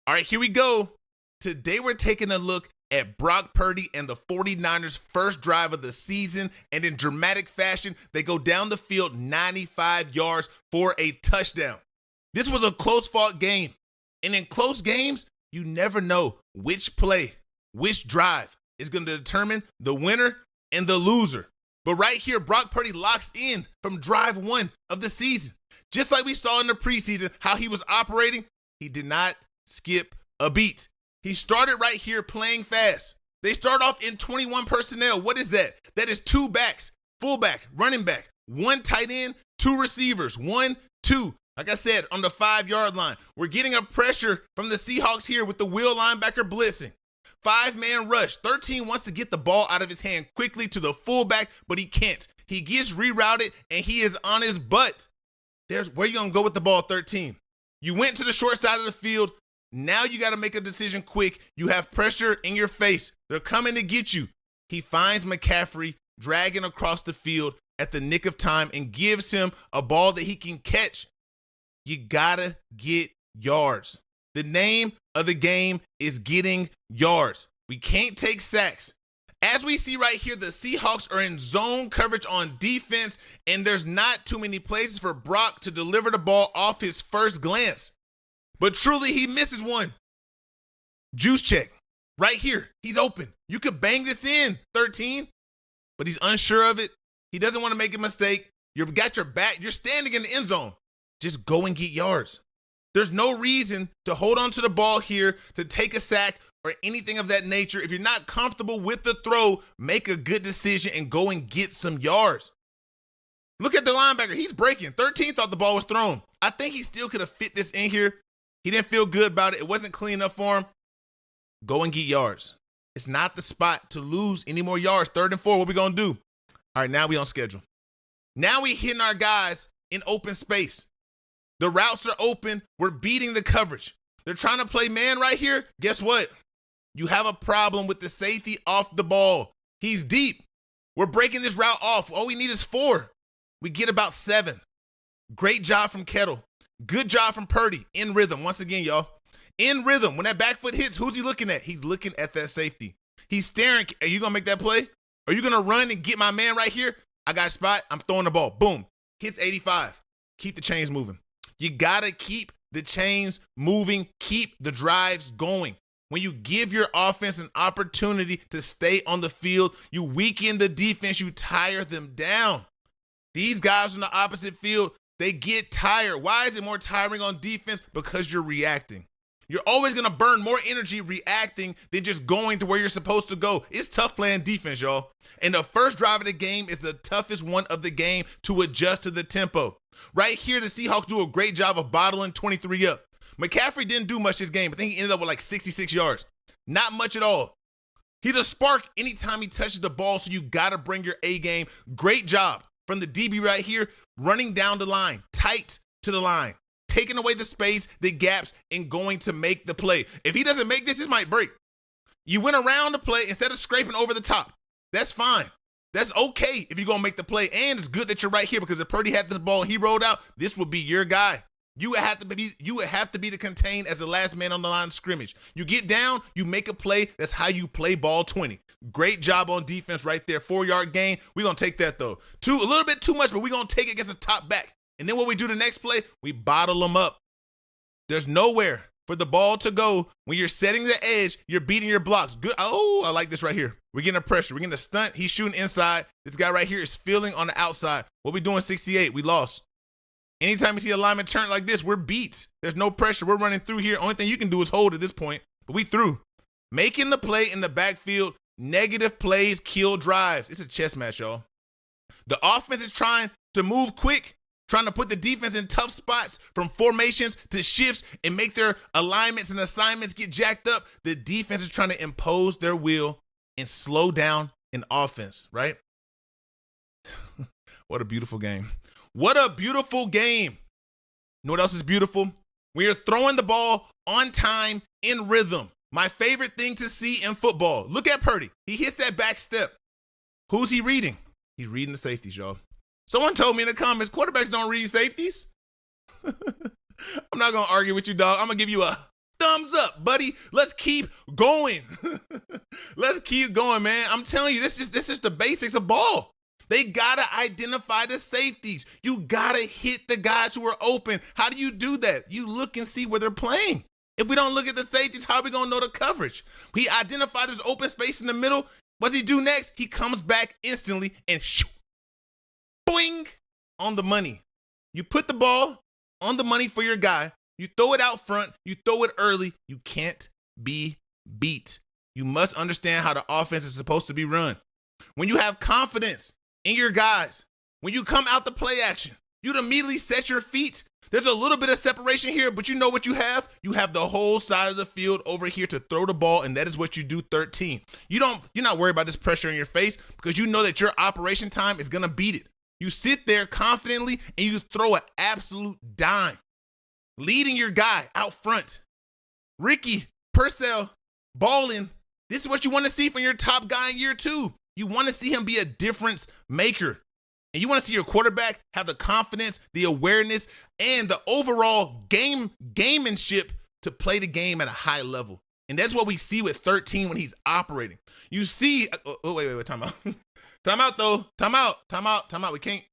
All right, here we go. Today we're taking a look at Brock Purdy and the 49ers' first drive of the season, and in dramatic fashion, they go down the field 95 yards for a touchdown. This was a close-fought game, and in close games, you never know which play, which drive is going to determine the winner and the loser. But right here, Brock Purdy locks in from drive one of the season. Just like we saw in the preseason, how he was operating, he did not skip a beat. He started right here playing fast. They start off in 21 personnel. What is that? That is two backs, fullback, running back, one tight end, two receivers, 1, 2. Like I said, on the 5-yard line. We're getting a pressure from the Seahawks here with the wheel linebacker blitzing. 5-man rush. 13 wants to get the ball out of his hand quickly to the fullback, but he can't. He gets rerouted, and he is on his butt. There's where you going to go with the ball, 13. You went to the short side of the field. Now you got to make a decision quick. You have pressure in your face. They're coming to get you. He finds McCaffrey dragging across the field at the nick of time and gives him a ball that he can catch. You got to get yards. The name of the game is getting yards. We can't take sacks. As we see right here, the Seahawks are in zone coverage on defense, and there's not too many places for Brock to deliver the ball off his first glance. But truly, he misses one. Juice check. Right here. He's open. You could bang this in, 13. But he's unsure of it. He doesn't want to make a mistake. You've got your back. You're standing in the end zone. Just go and get yards. There's no reason to hold on to the ball here, to take a sack, or anything of that nature. If you're not comfortable with the throw, make a good decision and go and get some yards. Look at the linebacker. He's breaking. 13 thought the ball was thrown. I think he still could have fit this in here. He didn't feel good about it. It wasn't clean enough for him. Go and get yards. It's not the spot to lose any more yards. 3rd and 4, what we going to do? All right, now we on schedule. Now we hitting our guys in open space. The routes are open. We're beating the coverage. They're trying to play man right here. Guess what? You have a problem with the safety off the ball. He's deep. We're breaking this route off. All we need is 4. We get about 7. Great job from Kettle. Good job from Purdy. In rhythm. Once again, y'all. In rhythm. When that back foot hits, who's he looking at? He's looking at that safety. He's staring. Are you going to make that play? Are you going to run and get my man right here? I got a spot. I'm throwing the ball. Boom. Hits 85. Keep the chains moving. You got to keep the chains moving. Keep the drives going. When you give your offense an opportunity to stay on the field, you weaken the defense. You tire them down. These guys on the opposite field, they get tired. Why is it more tiring on defense? Because you're reacting. You're always going to burn more energy reacting than just going to where you're supposed to go. It's tough playing defense, y'all. And the first drive of the game is the toughest one of the game to adjust to the tempo. Right here, the Seahawks do a great job of bottling 23 up. McCaffrey didn't do much this game. I think he ended up with like 66 yards. Not much at all. He's a spark anytime he touches the ball, so you got to bring your A game. Great job from the DB right here, running down the line, tight to the line, taking away the space, the gaps, and going to make the play. If he doesn't make this might break. You went around the play instead of scraping over the top. That's fine. That's okay if you're going to make the play. And it's good that you're right here, because if Purdy had the ball and he rolled out, this would be your guy. You would have to be the contained as the last man on the line of scrimmage. You get down, you make a play. That's how you play ball 20. Great job on defense right there. 4-yard gain. We're going to take that, though. A little bit too much, but we're going to take it against a top back. And then what we do the next play, we bottle them up. There's nowhere for the ball to go. When you're setting the edge, you're beating your blocks. Good. Oh, I like this right here. We're getting a pressure. We're getting a stunt. He's shooting inside. This guy right here is feeling on the outside. What we doing 68? We lost. Anytime you see a lineman turn like this, we're beat. There's no pressure. We're running through here. Only thing you can do is hold at this point. But we through. Making the play in the backfield. Negative plays kill drives. It's a chess match, y'all. The offense is trying to move quick, trying to put the defense in tough spots, from formations to shifts, and make their alignments and assignments get jacked up. The defense is trying to impose their will and slow down an offense, right? What a beautiful game. What a beautiful game. You know what else is beautiful? We are throwing the ball on time, in rhythm. My favorite thing to see in football. Look at Purdy. He hits that back step. Who's he reading? He's reading the safeties, y'all. Someone told me in the comments, quarterbacks don't read safeties. I'm not going to argue with you, dog. I'm going to give you a Thumbs up, buddy. Let's keep going. Let's keep going, man. I'm telling you, this is the basics of ball. They gotta identify the safeties. You gotta hit the guys who are open. How do you do that? You look and see where they're playing. If we don't look at the safeties, how are we gonna know the coverage? We identify there's open space in the middle. What's he do next? He comes back instantly and shoo, boing, on the money. You put the ball on the money for your guy. You throw it out front. You throw it early. You can't be beat. You must understand how the offense is supposed to be run. When you have confidence in your guys, when you come out the play action, you'd immediately set your feet. There's a little bit of separation here, but you know what you have? You have the whole side of the field over here to throw the ball, and that is what you do 13. You're not worried about this pressure in your face because you know that your operation time is going to beat it. You sit there confidently and you throw an absolute dime, leading your guy out front. Ricky, Purcell, balling. This is what you want to see from your top guy in year 2. You want to see him be a difference maker. And you want to see your quarterback have the confidence, the awareness, and the overall gamemanship to play the game at a high level. And that's what we see with 13 when he's operating. You see, wait, time out. Time out, though. Time out. We can't,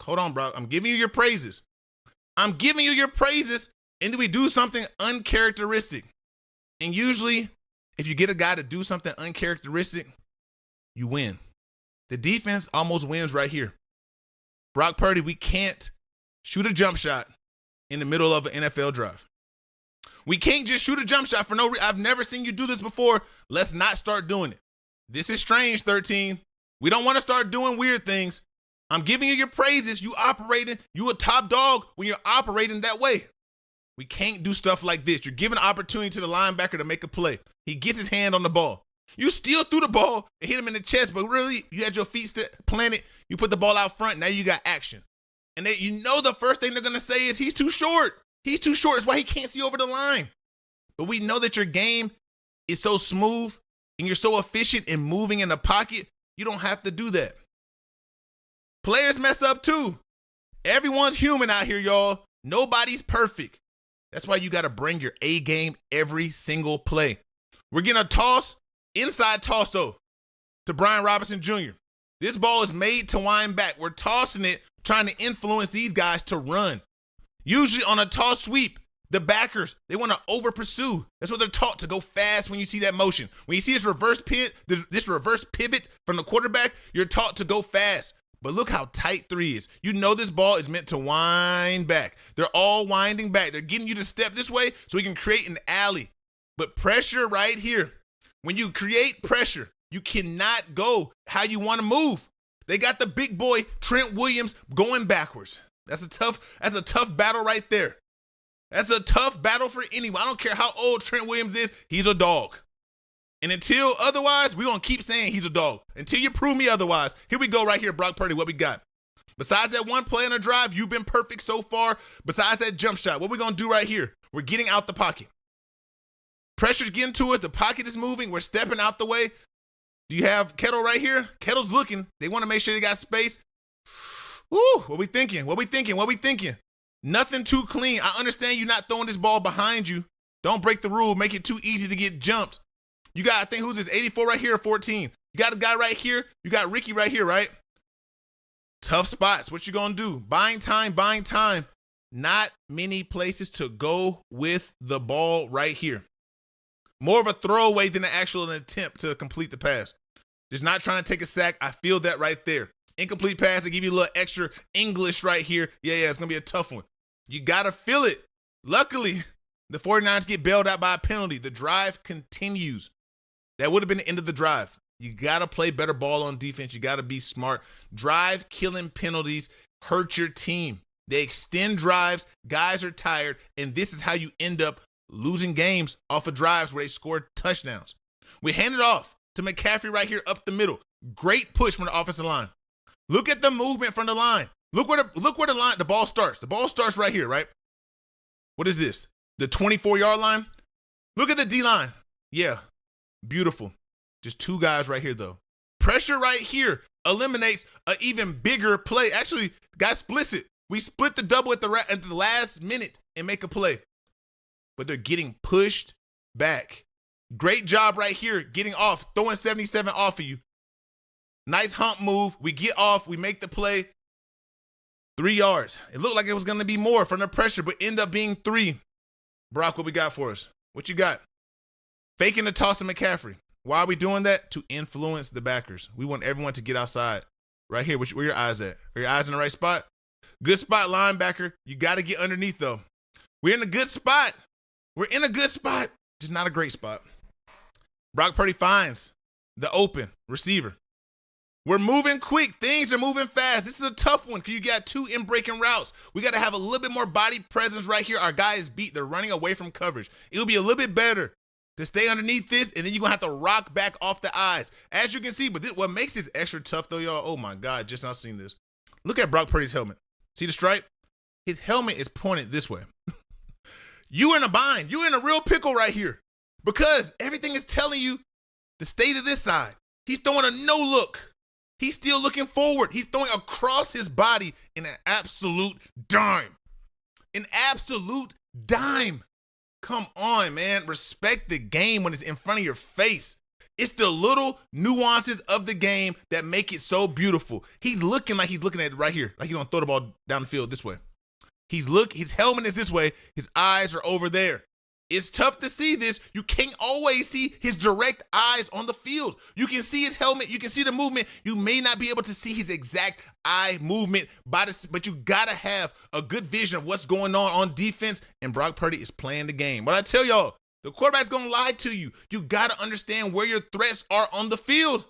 hold on, bro. I'm giving you your praises. And then we do something uncharacteristic. And usually, if you get a guy to do something uncharacteristic, you win. The defense almost wins right here. Brock Purdy, we can't shoot a jump shot in the middle of an NFL drive. We can't just shoot a jump shot for no reason. I've never seen you do this before. Let's not start doing it. This is strange, 13. We don't want to start doing weird things. I'm giving you your praises. You a top dog when you're operating that way. We can't do stuff like this. You're giving an opportunity to the linebacker to make a play. He gets his hand on the ball. You still threw the ball and hit him in the chest, but really, you had your feet planted. You put the ball out front. Now you got action. And you know the first thing they're going to say is he's too short. He's too short. That's why he can't see over the line. But we know that your game is so smooth and you're so efficient in moving in the pocket, you don't have to do that. Players mess up too. Everyone's human out here, y'all. Nobody's perfect. That's why you got to bring your A game every single play. We're getting a toss, inside toss though, to Brian Robinson Jr. This ball is made to wind back. We're tossing it, trying to influence these guys to run. Usually on a toss sweep, the backers, they want to over pursue. That's what they're taught, to go fast when you see that motion. When you see this reverse pivot from the quarterback, you're taught to go fast. But look how tight 3 is. You know this ball is meant to wind back. They're all winding back. They're getting you to step this way so we can create an alley. But pressure right here. When you create pressure, you cannot go how you want to move. They got the big boy, Trent Williams, going backwards. That's a tough battle right there. That's a tough battle for anyone. I don't care how old Trent Williams is, he's a dog. And until otherwise, we're going to keep saying he's a dog. Until you prove me otherwise. Here we go right here, Brock Purdy, what we got. Besides that one play on the drive, you've been perfect so far. Besides that jump shot, what we going to do right here? We're getting out the pocket. Pressure's getting to it. The pocket is moving. We're stepping out the way. Do you have Kettle right here? Kettle's looking. They want to make sure they got space. Woo, what we thinking? Nothing too clean. I understand you not throwing this ball behind you. Don't break the rule. Make it too easy to get jumped. You got, I think, who's this, 84 right here or 14? You got a guy right here. You got Ricky right here, right? Tough spots. What you going to do? Buying time. Not many places to go with the ball right here. More of a throwaway than an actual attempt to complete the pass. Just not trying to take a sack. I feel that right there. Incomplete pass to give you a little extra English right here. Yeah, it's going to be a tough one. You got to feel it. Luckily, the 49ers get bailed out by a penalty. The drive continues. That would have been the end of the drive. You got to play better ball on defense. You got to be smart. Drive killing penalties hurt your team. They extend drives. Guys are tired. And this is how you end up losing games off of drives where they scored touchdowns. We hand it off to McCaffrey right here up the middle. Great push from the offensive line. Look at the movement from the line. Look where the ball starts. The ball starts right here, right? What is this? The 24-yard line? Look at the D-line. Yeah, beautiful. Just 2 guys right here, though. Pressure right here eliminates an even bigger play. Actually, guys splits it. We split the double at the last minute and make a play. but they're getting pushed back. Great job right here, getting off, throwing 77 off of you. Nice hump move. We get off. We make the play. 3 yards. It looked like it was going to be more from the pressure, but end up being 3. Brock, what we got for us? What you got? Faking the toss to McCaffrey. Why are we doing that? To influence the backers. We want everyone to get outside. Right here. Where your eyes at? Are your eyes in the right spot? Good spot, linebacker. You got to get underneath, though. We're in a good spot. We're in a good spot. Just not a great spot. Brock Purdy finds the open receiver. We're moving quick. Things are moving fast. This is a tough one because you got 2 in-breaking routes. We got to have a little bit more body presence right here. Our guy is beat. They're running away from coverage. It'll be a little bit better to stay underneath this, and then you're going to have to rock back off the eyes. As you can see, but what makes this extra tough, though, y'all, oh, my God, just not seen this. Look at Brock Purdy's helmet. See the stripe? His helmet is pointed this way. You're in a bind. You're in a real pickle right here because everything is telling you to stay to this side. He's throwing a no-look. He's still looking forward. He's throwing across his body in an absolute dime. An absolute dime. Come on, man. Respect the game when it's in front of your face. It's the little nuances of the game that make it so beautiful. He's looking like he's looking at it right here. Like he's going to throw the ball down the field this way. His helmet is this way. His eyes are over there. It's tough to see this. You can't always see his direct eyes on the field. You can see his helmet. You can see the movement. You may not be able to see his exact eye movement, but you got to have a good vision of what's going on defense, and Brock Purdy is playing the game. But I tell y'all, the quarterback's going to lie to you. You got to understand where your threats are on the field.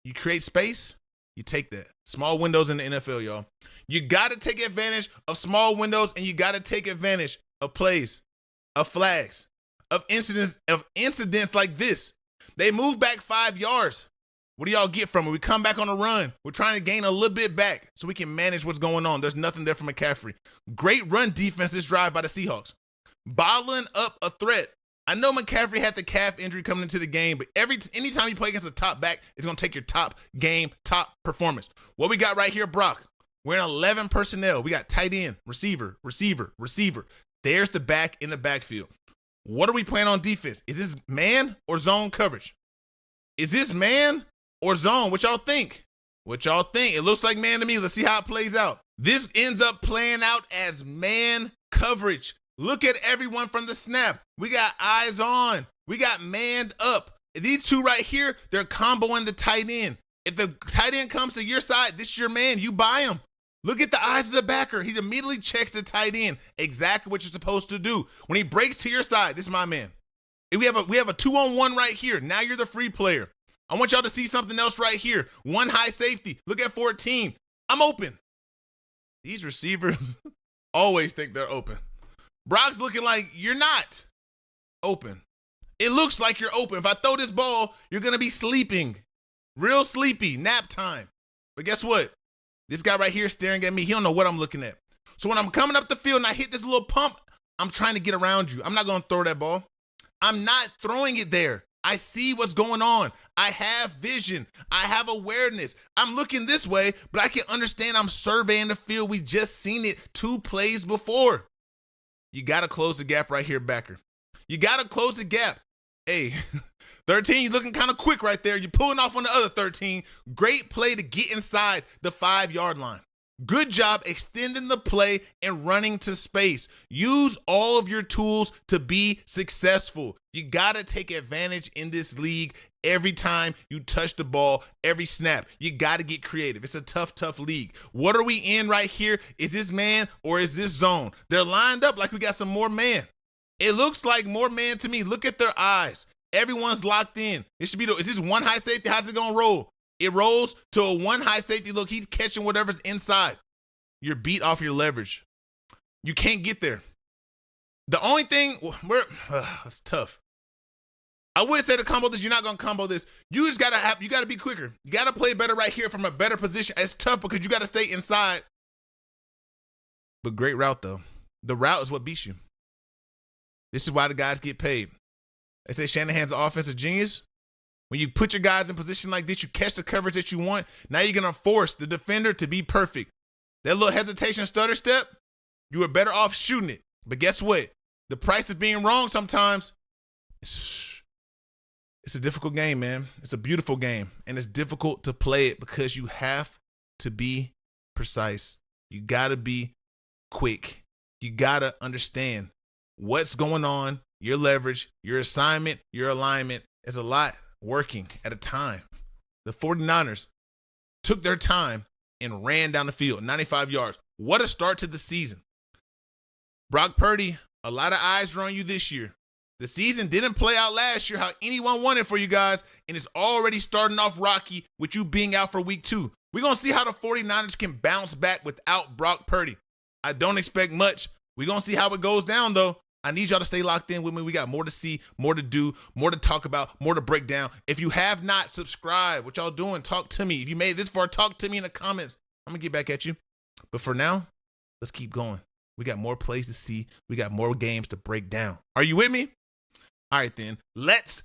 You create space, you take that. Small windows in the NFL, y'all. You got to take advantage of small windows, and you got to take advantage of plays, of flags, of incidents like this. They move back 5 yards. What do y'all get from it? We come back on a run. We're trying to gain a little bit back so we can manage what's going on. There's nothing there for McCaffrey. Great run defense this drive by the Seahawks. Bottling up a threat. I know McCaffrey had the calf injury coming into the game, but anytime you play against a top back, it's going to take your top game, top performance. What we got right here, Brock? We're in 11 personnel. We got tight end, receiver, receiver, receiver. There's the back in the backfield. What are we playing on defense? Is this man or zone coverage? Is this man or zone? What y'all think? What y'all think? It looks like man to me. Let's see how it plays out. This ends up playing out as man coverage. Look at everyone from the snap. We got eyes on. We got manned up. These two right here, they're comboing the tight end. If the tight end comes to your side, this is your man. You buy him. Look at the eyes of the backer. He immediately checks the tight end. Exactly what you're supposed to do. When he breaks to your side, this is my man. We have a 2-on-1 right here. Now you're the free player. I want y'all to see something else right here. One high safety. Look at 14. I'm open. These receivers always think they're open. Brock's looking like you're not open. It looks like you're open. If I throw this ball, you're going to be sleeping. Real sleepy. Nap time. But guess what? This guy right here staring at me, he don't know what I'm looking at. So when I'm coming up the field and I hit this little pump, I'm trying to get around you. I'm not going to throw that ball. I'm not throwing it there. I see what's going on. I have vision. I have awareness. I'm looking this way, but I can understand I'm surveying the field. We just seen it 2 plays before. You got to close the gap right here, backer. You got to close the gap. Hey, 13, you're looking kind of quick right there. You're pulling off on the other 13. Great play to get inside the 5-yard line. Good job extending the play and running to space. Use all of your tools to be successful. You got to take advantage in this league every time you touch the ball, every snap. You got to get creative. It's a tough, tough league. What are we in right here? Is this man or is this zone? They're lined up like we got some more man. It looks like more man to me. Look at their eyes. Everyone's locked in. It should be, is this one high safety? How's it going to roll? It rolls to a one high safety. Look, he's catching whatever's inside. You're beat off your leverage. You can't get there. The only thing, it's tough. I would say to combo this, you're not going to combo this. You just got to be quicker. You got to play better right here from a better position. It's tough because you got to stay inside. But great route, though. The route is what beats you. This is why the guys get paid. They say Shanahan's an offensive genius. When you put your guys in position like this, you catch the coverage that you want. Now you're going to force the defender to be perfect. That little hesitation stutter step, you were better off shooting it. But guess what? The price of being wrong sometimes, it's a difficult game, man. It's a beautiful game, and it's difficult to play it because you have to be precise. You got to be quick. You got to understand what's going on, your leverage, your assignment, your alignment. Is a lot working at a time. The 49ers took their time and ran down the field, 95 yards. What a start to the season. Brock Purdy, a lot of eyes are on you this year. The season didn't play out last year how anyone wanted for you guys, and it's already starting off rocky with you being out for week 2. We're going to see how the 49ers can bounce back without Brock Purdy. I don't expect much. We're going to see how it goes down, though. I need y'all to stay locked in with me. We got more to see, more to do, more to talk about, more to break down. If you have not subscribed, what y'all doing, talk to me. If you made it this far, talk to me in the comments. I'm going to get back at you. But for now, let's keep going. We got more plays to see. We got more games to break down. Are you with me? All right, then. Let's